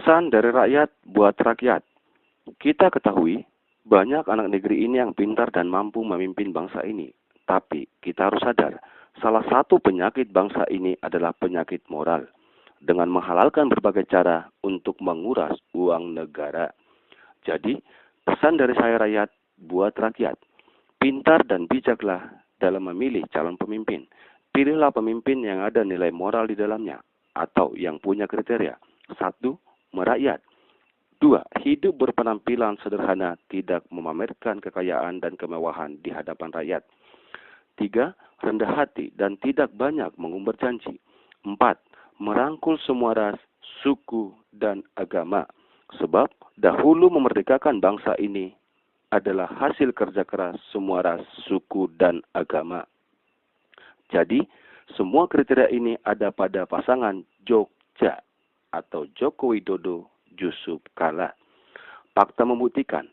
Pesan dari rakyat buat rakyat. Kita ketahui banyak anak negeri ini yang pintar dan mampu memimpin bangsa ini. Tapi kita harus sadar, salah satu penyakit bangsa ini adalah penyakit moral. Dengan menghalalkan berbagai cara untuk menguras uang negara. Jadi, pesan dari saya rakyat buat rakyat. Pintar dan bijaklah dalam memilih calon pemimpin. Pilihlah pemimpin yang ada nilai moral di dalamnya atau yang punya kriteria. 1. Merakyat. 2. Hidup berpenampilan sederhana, tidak memamerkan kekayaan dan kemewahan di hadapan rakyat. 3. Rendah hati dan tidak banyak mengumbar janji. 4. Merangkul semua ras, suku, dan agama. Sebab dahulu memerdekakan bangsa ini adalah hasil kerja keras semua ras, suku, dan agama. Jadi, semua kriteria ini ada pada pasangan Jogja atau Joko Widodo Yusuf Kala. Fakta membuktikan,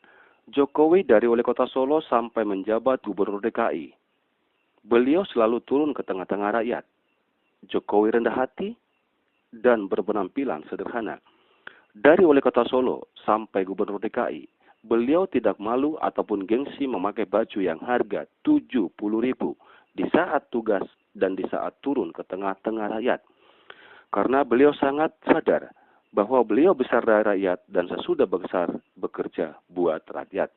Jokowi dari wali kota Solo sampai menjabat gubernur DKI, beliau selalu turun ke tengah-tengah rakyat. Jokowi rendah hati dan berpenampilan sederhana. Dari wali kota Solo sampai gubernur DKI, beliau tidak malu ataupun gengsi memakai baju yang harga 70.000 di saat tugas dan di saat turun ke tengah-tengah rakyat. Karena beliau sangat sadar bahwa beliau besar dari rakyat dan sesudah besar bekerja buat rakyat.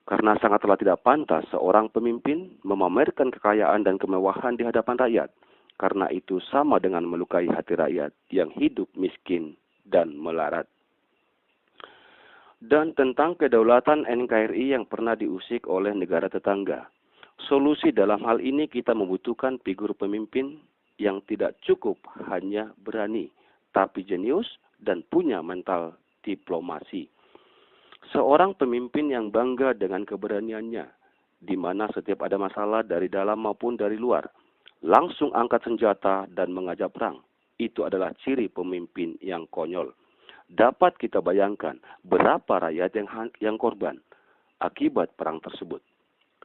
Karena sangatlah tidak pantas seorang pemimpin memamerkan kekayaan dan kemewahan di hadapan rakyat. Karena itu sama dengan melukai hati rakyat yang hidup miskin dan melarat. Dan tentang kedaulatan NKRI yang pernah diusik oleh negara tetangga. Solusi dalam hal ini kita membutuhkan figur pemimpin yang tidak cukup hanya berani, tapi jenius dan punya mental diplomasi. Seorang pemimpin yang bangga dengan keberaniannya, di mana setiap ada masalah dari dalam maupun dari luar, langsung angkat senjata dan mengajak perang. Itu adalah ciri pemimpin yang konyol. Dapat kita bayangkan berapa rakyat yang korban akibat perang tersebut.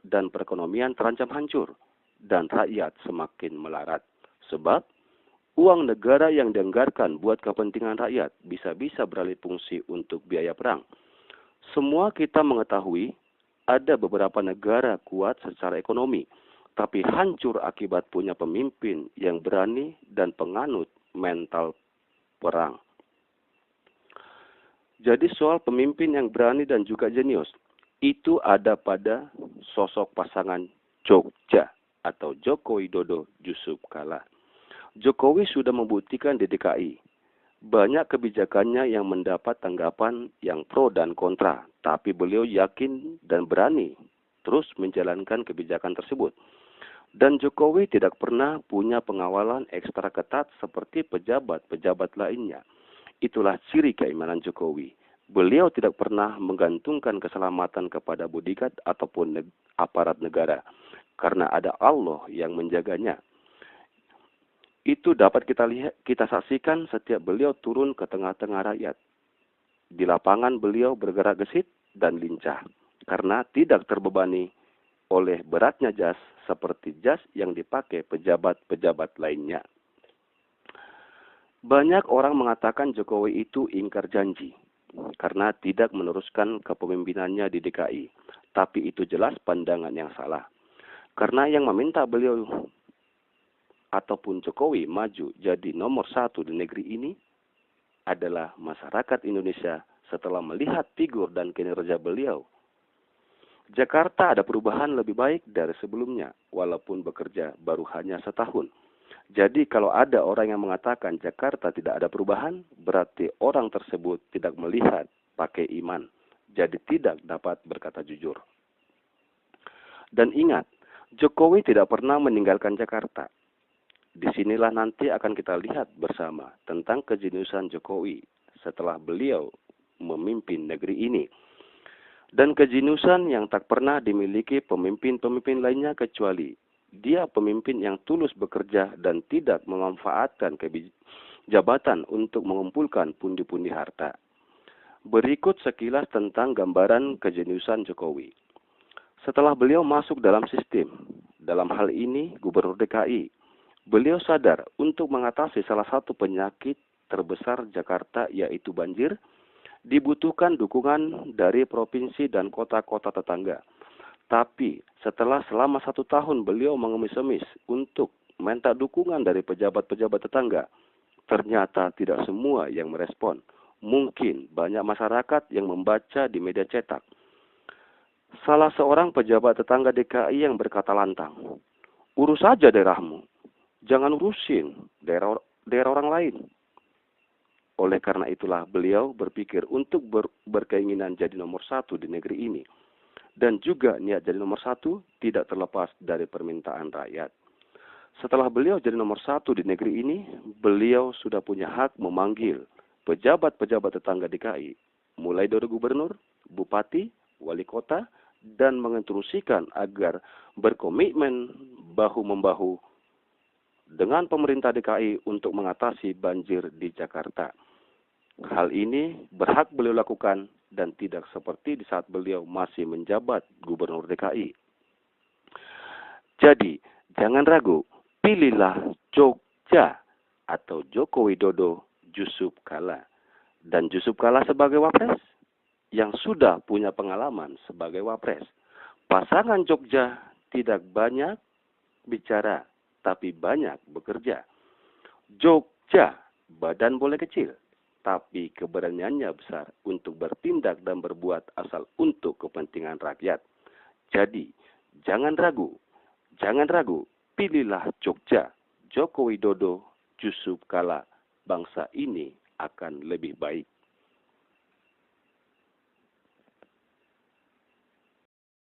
Dan perekonomian terancam hancur dan rakyat semakin melarat. Sebab uang negara yang dianggarkan buat kepentingan rakyat bisa-bisa beralih fungsi untuk biaya perang. Semua kita mengetahui ada beberapa negara kuat secara ekonomi, tapi hancur akibat punya pemimpin yang berani dan penganut mental perang. Jadi soal pemimpin yang berani dan juga jenius, itu ada pada sosok pasangan Jogja atau Joko Widodo Yusuf Kala. Jokowi sudah membuktikan di DKI. Banyak kebijakannya yang mendapat tanggapan yang pro dan kontra, tapi beliau yakin dan berani terus menjalankan kebijakan tersebut. Dan Jokowi tidak pernah punya pengawalan ekstra ketat seperti pejabat-pejabat lainnya. Itulah ciri keimanan Jokowi. Beliau tidak pernah menggantungkan keselamatan kepada bodyguard ataupun aparat negara, karena ada Allah yang menjaganya. Itu dapat kita saksikan setiap beliau turun ke tengah-tengah rakyat. Di lapangan beliau bergerak gesit dan lincah, karena tidak terbebani oleh beratnya jas seperti jas yang dipakai pejabat-pejabat lainnya. Banyak orang mengatakan Jokowi itu ingkar janji, karena tidak meneruskan kepemimpinannya di DKI. Tapi itu jelas pandangan yang salah. Karena yang meminta beliau ataupun Jokowi maju jadi nomor 1 di negeri ini adalah masyarakat Indonesia setelah melihat figur dan kinerja beliau. Jakarta ada perubahan lebih baik dari sebelumnya, walaupun bekerja baru hanya setahun. Jadi kalau ada orang yang mengatakan Jakarta tidak ada perubahan, berarti orang tersebut tidak melihat pakai iman. Jadi tidak dapat berkata jujur. Dan ingat, Jokowi tidak pernah meninggalkan Jakarta. Disinilah nanti akan kita lihat bersama tentang kejeniusan Jokowi setelah beliau memimpin negeri ini. Dan kejeniusan yang tak pernah dimiliki pemimpin-pemimpin lainnya kecuali dia pemimpin yang tulus bekerja dan tidak memanfaatkan jabatan untuk mengumpulkan pundi-pundi harta. Berikut sekilas tentang gambaran kejeniusan Jokowi. Setelah beliau masuk dalam sistem, dalam hal ini Gubernur DKI, beliau sadar untuk mengatasi salah satu penyakit terbesar Jakarta yaitu banjir, dibutuhkan dukungan dari provinsi dan kota-kota tetangga. Tapi setelah selama 1 tahun beliau mengemis-emis untuk minta dukungan dari pejabat-pejabat tetangga, ternyata tidak semua yang merespon. Mungkin banyak masyarakat yang membaca di media cetak. Salah seorang pejabat tetangga DKI yang berkata lantang, urus saja daerahmu, jangan urusin daerah orang lain. Oleh karena itulah beliau berpikir untuk berkeinginan jadi nomor 1 di negeri ini. Dan juga niat jadi nomor 1 tidak terlepas dari permintaan rakyat. Setelah beliau jadi nomor 1 di negeri ini, beliau sudah punya hak memanggil pejabat-pejabat tetangga DKI, mulai dari gubernur, bupati, wali kota, dan menginstruksikan agar berkomitmen bahu-membahu dengan pemerintah DKI untuk mengatasi banjir di Jakarta. Hal ini berhak beliau lakukan dan tidak seperti di saat beliau masih menjabat gubernur DKI. Jadi, jangan ragu, pilihlah Jogja atau Joko Widodo Yusuf Kala. Dan Yusuf Kala sebagai wapres yang sudah punya pengalaman sebagai wapres. Pasangan Jogja tidak banyak bicara, tapi banyak bekerja. Jogja, badan boleh kecil, tapi keberaniannya besar untuk bertindak dan berbuat asal untuk kepentingan rakyat. Jadi, jangan ragu, pilihlah Jogja, Joko Widodo, Yusuf Kala. Bangsa ini akan lebih baik.